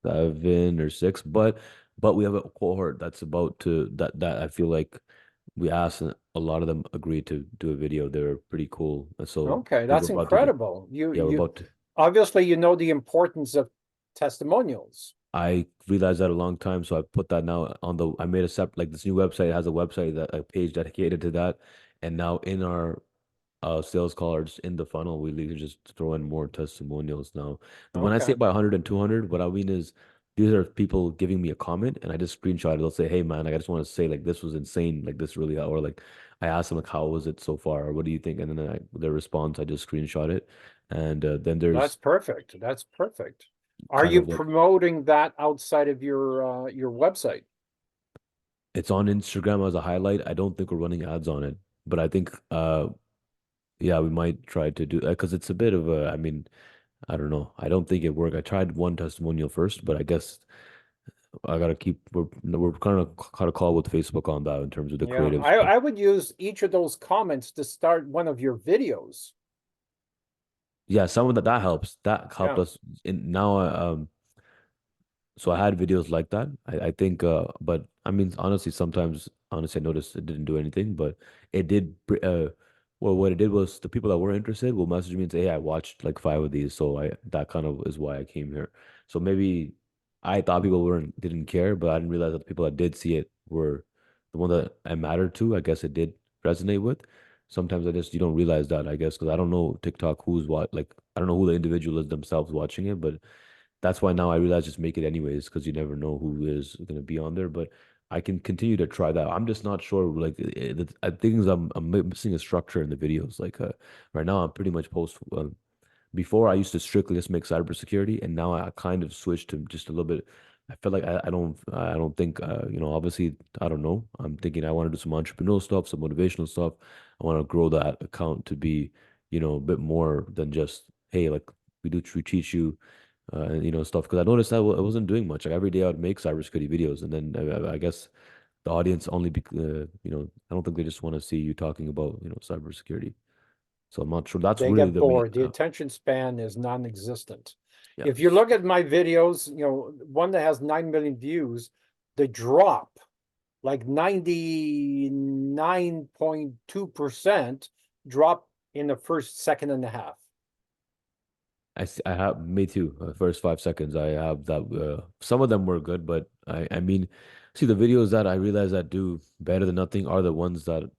7 or 6. But we have a cohort that's about to that I feel like we asked, and a lot of them agreed to do a video. They're pretty cool. And so Okay, we're that's about to do. incredible. You Yeah, we're you about to. obviously you know the importance of testimonials. I realized that a long time, so I put that now on the. I made a separate like this new website has a website that a page dedicated to that, and now in our sales call or just in the funnel, we literally just throw in more testimonials now. When I say Okay, by 100 and 200, what I mean is these are people giving me a comment and I just screenshot it. They'll say, hey man, like, I just want to say like this was insane, like this really, or like I asked them like how was it so far, or what do you think? And then their response, I just screenshot it. And then that's there's perfect. That's perfect. Are kind you of like promoting that outside of your website? it's on Instagram as a highlight. I don't think we're running ads on it, but I think yeah, we might try to do that because it's a bit of a, I mean, I don't know. I don't think it worked. I tried one testimonial first, but I guess I gotta keep. We're kind of call with Facebook on that in terms of the Yeah, creative I stuff. I would use each of those comments to start one of your videos. Yeah, some of that helps. That helped Yeah, us. In now, so I had videos like that. I think, but I mean, honestly, sometimes, honestly, I noticed it didn't do anything, but it did. Well, what it did was the people that were interested will message me and say, "Hey, I watched like five of these," so I that kind of is why I came here. So maybe I thought people weren't didn't care, but I didn't realize that the people that did see it were the one that I mattered to. I guess it did resonate with. Sometimes I just you don't realize that, I guess, because I don't know TikTok who's what like I don't know who the individual is themselves watching it, but that's why now I realize just make it anyways because you never know who is going to be on there. But I can continue to try that. I'm just not sure. Like I think I'm missing a structure in the videos. Like right now, I'm pretty much post. Before I used to strictly just make cybersecurity, and now I kind of switched to just a little bit. I feel like I don't think obviously I don't know. I'm thinking I want to do some entrepreneurial stuff, some motivational stuff. I want to grow that account to be a bit more than just hey like we teach you stuff because I noticed that I wasn't doing much. Like every day I would make cybersecurity videos, and then I guess the audience only I don't think they just want to see you talking about cybersecurity. So I'm not sure. That's they really get the main. bored. The attention span is non-existent. Yeah. If you look at my videos, one that has 9 million views, the drop like 99.2% drop in the first second and a half. I have me too. First 5 seconds, I have that. Some of them were good, but I mean, see the videos that I realize that do better than nothing are the ones that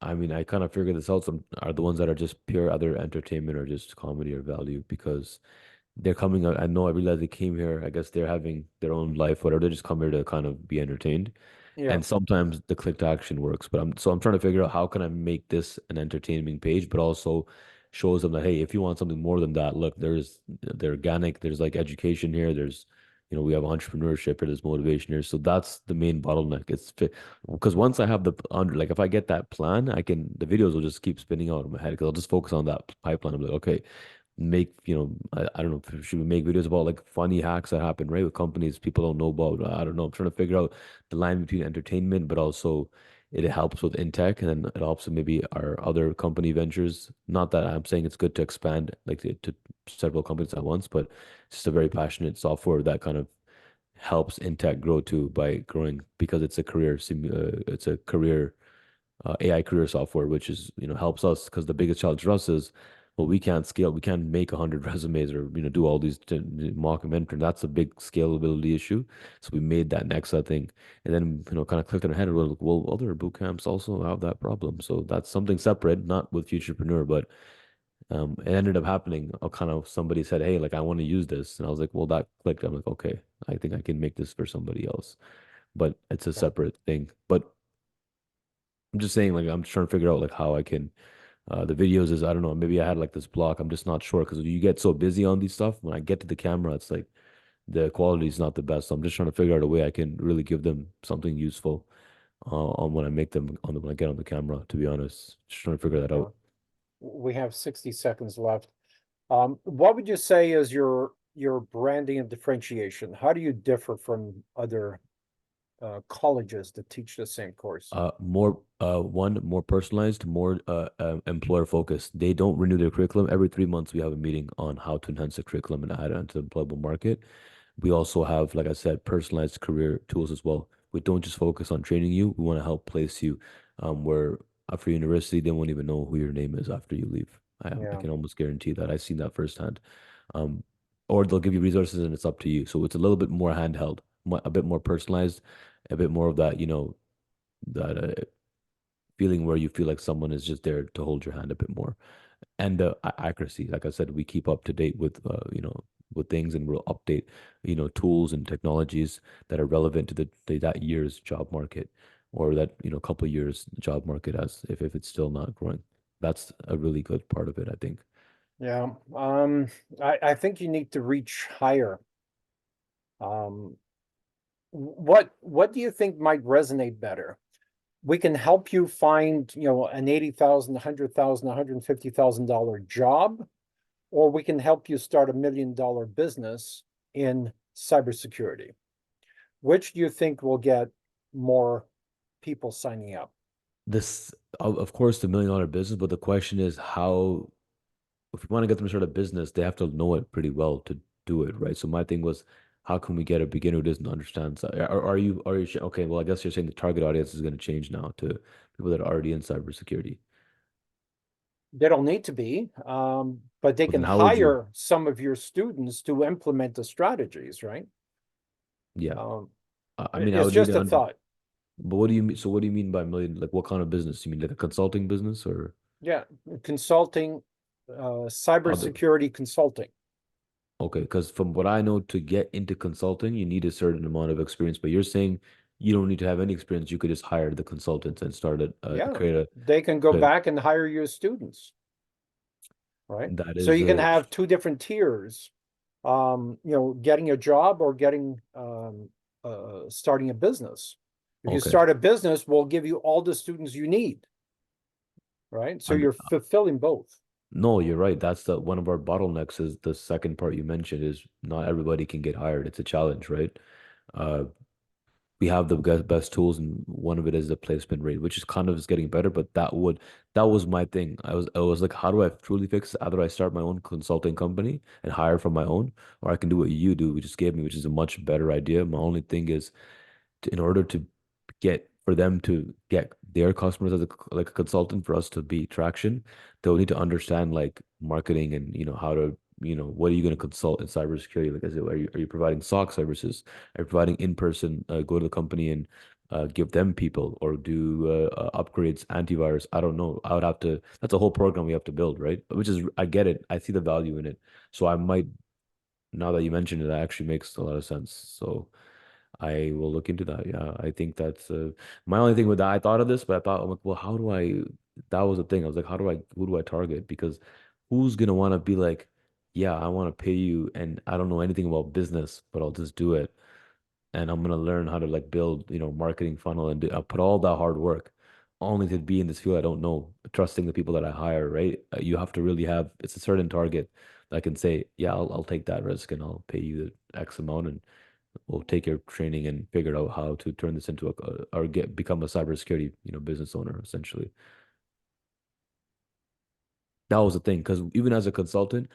I mean I kind of figured this out. Some are the ones that are just pure other entertainment or just comedy or value because they're coming out. I know I realize they came here. I guess they're having their own life, whatever. They just come here to kind of be entertained. Yeah. And sometimes the click to action works, but I'm trying to figure out how can I make this an entertaining page, but also shows them that hey, if you want something more than that, look, there's the organic, there's like education here, there's we have entrepreneurship here, there's motivation here. So that's the main bottleneck. It's because once I have the under like if I get that plan, the videos will just keep spinning out in my head because I'll just focus on that pipeline. I'm like, okay, make I don't know should we make videos about like funny hacks that happen right with companies people don't know about. I don't know. I'm trying to figure out the line between entertainment but also it helps with in tech and then it helps with maybe our other company ventures. Not that I'm saying it's good to expand like to several companies at once, but it's just a very passionate software that kind of helps in tech grow too by growing because it's a career AI career software, which is, helps us because the biggest challenge for us is, well, we can't scale, we can't make 100 resumes or, do all these mock and mentor. That's a big scalability issue. So we made that next, I think. And then, kind of clicked on our head and we're like, well, other boot camps also have that problem. So that's something separate, not with Futurepreneur, but it ended up happening. Kind of somebody said, hey, like, I want to use this. And I was like, well, that clicked. I'm like, okay, I think I can make this for somebody else. But it's a Yeah. separate thing. But I'm just saying, like, I'm trying to figure out like how I can. The videos is I don't know. Maybe I had like this block. I'm just not sure because you get so busy on these stuff. When I get to the camera, it's like the quality is not the best. So I'm just trying to figure out a way I can really give them something useful on when I make them when I get on the camera. To be honest, just trying to figure that Yeah. out. We have 60 seconds left. What would you say is your branding and differentiation? How do you differ from other colleges that teach the same course? More personalized, more employer focused. They don't renew their curriculum. Every 3 months, we have a meeting on how to enhance the curriculum and add it into the employable market. We also have, like I said, personalized career tools as well. We don't just focus on training you. We want to help place you where after university, they won't even know who your name is after you leave. I Yeah. can almost guarantee that. I've seen that firsthand. Um, or they'll give you resources and it's up to you. So it's a little bit more handheld, a bit more personalized, a bit more of that, that feeling where you feel like someone is just there to hold your hand a bit more. And the accuracy, like I said, we keep up to date with with things, and we'll update tools and technologies that are relevant to that year's job market, or that couple of years job market, as if it's still not growing. That's a really good part of it, I think. Yeah. I think you need to reach higher. Um, what do you think might resonate better? We can help you find, an 80,000, 100,000, $150,000 job, or we can help you start $1 million business in cybersecurity. Which do you think will get more people signing up? This, of course, the $1 million business, but the question is how, if you want to get them to start a business, they have to know it pretty well to do it, right? So my thing was, how can we get a beginner who doesn't understand? Okay? Well, I guess you're saying the target audience is going to change now to people that are already in cybersecurity. They don't need to be, but they But can then how would you? hire some of your students to implement the strategies, right? Yeah, Um, I mean, I it's would need just to a under. thought. But what do you mean? So what do you mean by million? Like what kind of business? You mean like a consulting business or Yeah, consulting, other? cybersecurity consulting. Okay, because from what I know, to get into consulting, you need a certain amount of experience. But you're saying you don't need to have any experience. You could just hire the consultants and start it, Yeah, create a. they can go Okay, back and hire your students, right? that So is you can a. have two different tiers, getting a job or getting starting a business. If you Okay. start a business, we'll give you all the students you need, right? So And you're fulfilling both. no, you're right. That's the one of our bottlenecks is the second part you mentioned is not everybody can get hired. It's a challenge, right? Uh, we have the best tools, and one of it is the placement rate, which is kind of is getting better. But that was my thing. I was like, how do I truly fix it? Either I start my own consulting company and hire from my own, or I can do what you do, which just gave me, which is a much better idea. My only thing is, in order to get for them to get their customers as like a consultant, for us to be traction, they'll need to understand like marketing, and how to what are you going to consult in cybersecurity? Like, are you providing SOC services? Are you providing in person? Go to the company and give them people, or do upgrades, antivirus? I don't know. I would have to. That's a whole program we have to build, right? Which is, I get it. I see the value in it. So I might, now that you mentioned it, that actually makes a lot of sense. So I will look into that. Yeah, I think that's my only thing with that. I thought of this, but I thought, I'm like, well, how do I? That was the thing. I was like, who do I target? Because who's gonna want to be like, yeah, I want to pay you, and I don't know anything about business, but I'll just do it, and I'm gonna learn how to like build, marketing funnel, and I'll put all that hard work, only to be in this field I don't know, trusting the people that I hire, right? You have to really have, it's a certain target that I can say, yeah, I'll take that risk, and I'll pay you the X amount, and we'll take your training and figure out how to turn this into or become a cybersecurity, business owner, essentially. That was the thing, because even as a consultant,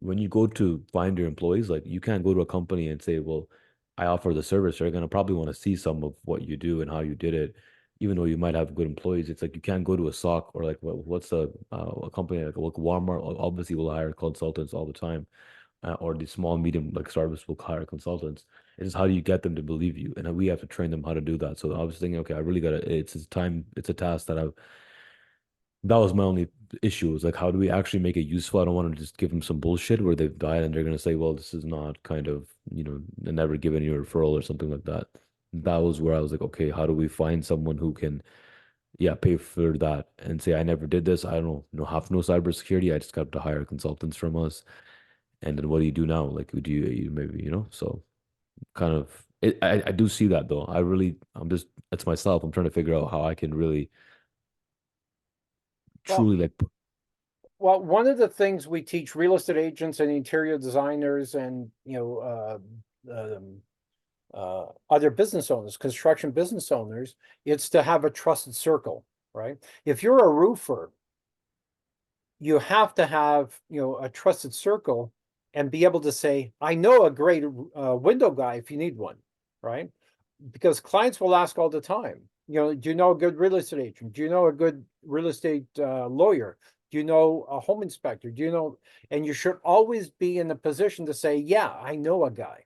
when you go to find your employees, like you can't go to a company and say, well, I offer the service. They're gonna probably want to see some of what you do and how you did it, even though you might have good employees. It's like you can't go to a SOC, or like what's a company like Walmart obviously will hire consultants all the time, or the small medium like startups will hire consultants. It's just how do you get them to believe you, and we have to train them how to do that. So I was thinking, okay, I really gotta. It's a task that I've that was my only issue. Was like, how do we actually make it useful? I don't want to just give them some bullshit where they've died and they're gonna say, well, this is not kind of, never given you a referral or something like that. That was where I was like, okay, how do we find someone who can, yeah, pay for that and say, I never did this. I don't know half know cybersecurity. I just got to hire consultants from us. And then what do you do now? Like, do you maybe, so kind of, I do see that though. It's myself. I'm trying to figure out how I can really, Well, truly like, one of the things we teach real estate agents and interior designers and, other business owners, construction business owners, it's to have a trusted circle, right? If you're a roofer, you have to have, a trusted circle and be able to say, I know a great window guy if you need one, right? Because clients will ask all the time, do you know a good real estate agent? Do you know a good real estate lawyer? Do you know a home inspector? Do you know? And you should always be in a position to say, yeah, I know a guy,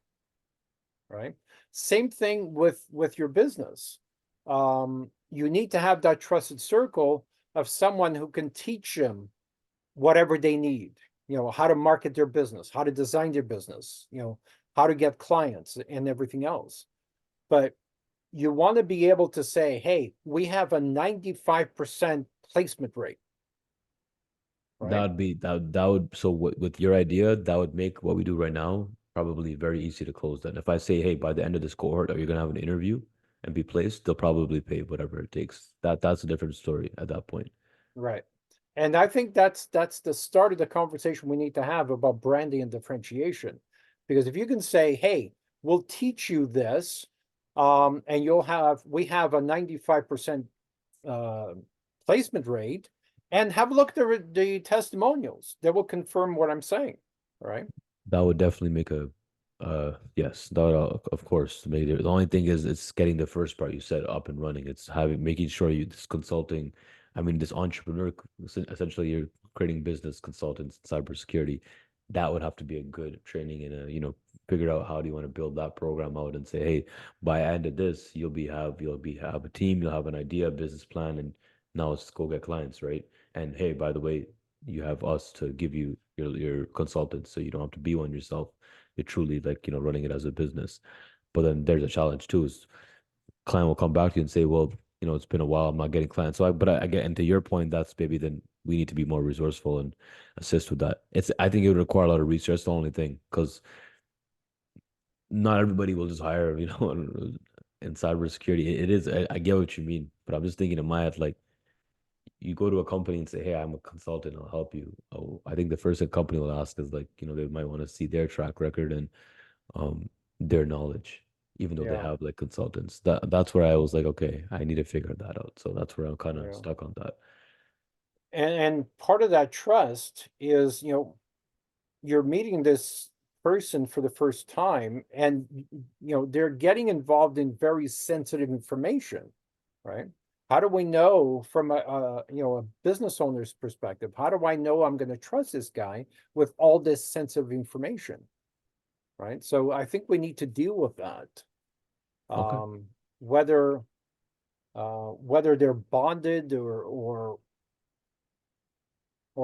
right? Same thing with your business. you need to have that trusted circle of someone who can teach them whatever they need, how to market their business, how to design their business, how to get clients and everything else. But you want to be able to say, hey, we have a 95% placement rate, That right? would be that would so with your idea, that would make what we do right now probably very easy to close. Then if I say, hey, by the end of this cohort, are you gonna have an interview and be placed? They'll probably pay whatever it takes. That's a different story at that point. Right. And I think that's the start of the conversation we need to have about branding and differentiation. Because if you can say, hey, we'll teach you this, and we have a 95% uh, placement rate, and have a look at the testimonials that will confirm what I'm saying. Right. That would definitely make a yes, that would, of course make it. The only thing is it's getting the first part you said up and running. It's having making sure you this consulting, I mean this entrepreneur essentially you're creating business consultants in cybersecurity. That would have to be a good training and a, figure out how do you want to build that program out and say, hey, by end of this, you'll have a team, you'll have an idea, a business plan, and now let's go get clients, right? And hey, by the way, you have us to give you your consultants, so you don't have to be one yourself. You're truly like, running it as a business. But then there's a challenge too, is client will come back to you and say, well, it's been a while, I'm not getting clients. So I get, and to your point, that's maybe then we need to be more resourceful and assist with that. I think it would require a lot of research, the only thing, because not everybody will just hire, in cybersecurity. It is, I get what you mean, but I'm just thinking in my head, like, you go to a company and say, "Hey, I'm a consultant. I'll help you." Oh, I think the first thing company will ask is like, they might want to see their track record and um their knowledge, even though they Yeah. have like consultants. That's where I was like, okay, I need to figure that out. So that's where I'm kind of Yeah. stuck on that. And part of that trust is, you're meeting this person for the first time, and they're getting involved in very sensitive information, right? How do we know from a business owner's perspective, how do I know I'm going to trust this guy with all this sensitive information, right? So I think we need to deal with that. Okay. um whether whether they're bonded or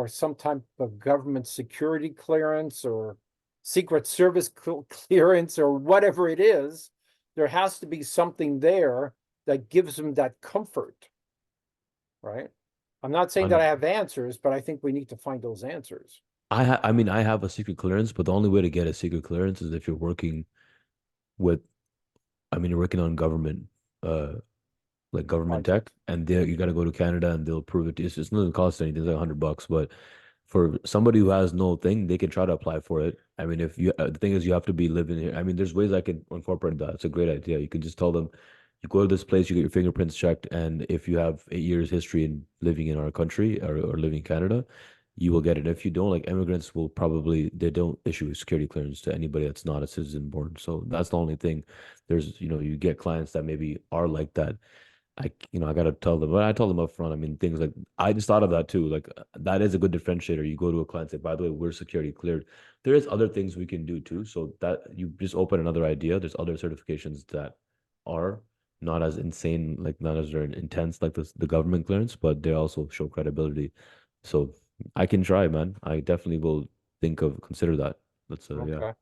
some type of government security clearance or Secret Service clearance or whatever it is, there has to be something there that gives them that comfort, right? I'm not saying that I 100. have answers, but I think we need to find those answers. I mean, I have a secret clearance, but the only way to get a secret clearance is if you're working with, I mean, you're working on government, uh, like government tech, Projects. and you got to go to Canada and they'll approve it. It's just doesn't cost anything. It's like $100, but for somebody who has no thing, they can try to apply for it. I mean, if you the thing is, you have to be living here. I mean, there's ways I can incorporate that. It's a great idea. You can just tell them, you go to this place, you get your fingerprints checked, and if you have 8 years history in living in our country or living in Canada, you will get it. If you don't, like immigrants will probably they don't issue a security clearance to anybody that's not a citizen born. So that's the only thing. There's, you get clients that maybe are like that. I gotta tell them, but I told them up front. I mean, things like I just thought of that too. Like that is a good differentiator. You go to a client, say, by the way, we're security cleared. There is other things we can do too. So that you just open another idea. There's other certifications that are not as insane, like not as intense like the government clearance, but they also show credibility. So I can try, man. I definitely will consider that. Let's yeah. Okay.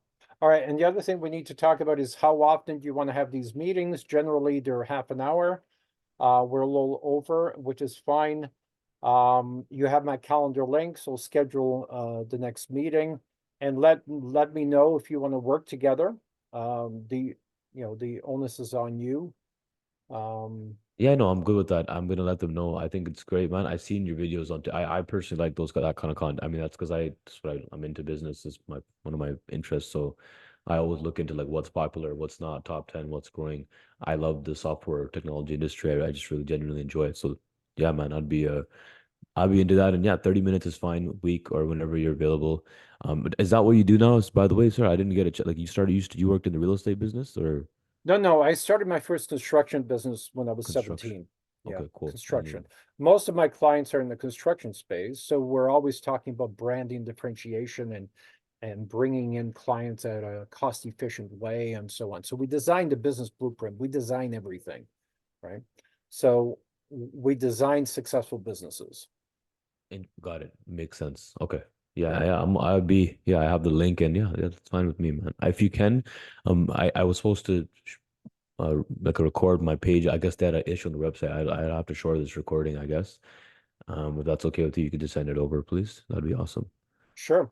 All right. And the other thing we need to talk about is how often do you want to have these meetings? Generally, they're half an hour. We're a little over, which is fine. You have my calendar link, so schedule the next meeting and let me know if you want to work together. The onus is on you. Um, Yeah, no, I'm good with that. I'm gonna let them know. I think it's great, man. I've seen your videos on. I personally like that kind of content. I mean, that's because I'm into business. Is one of my interests. So I always look into like what's popular, what's not, top 10, what's growing. I love the software technology industry. I just really genuinely enjoy it. So yeah, man, I'd be into that. And yeah, 30 minutes is fine, week or whenever you're available. But is that what you do now? By the way, sir, I didn't get it. Like you worked in the real estate business or no, I started my first construction business when I was construction? 17. Yeah, Okay, cool. construction. Most of my clients are in the construction space, so we're always talking about branding differentiation and bringing in clients at a cost efficient way and so on. So we designed a business blueprint. We design everything, right? So we design successful businesses. And got it. Makes sense. Okay. Yeah, Yeah. yeah. I have the link and yeah, that's fine with me, man. If you can, I was supposed to like record my page. I guess they had an issue on the website. I'd have to share this recording, I guess. If that's okay with you, you could just send it over, please. That'd be awesome. Sure.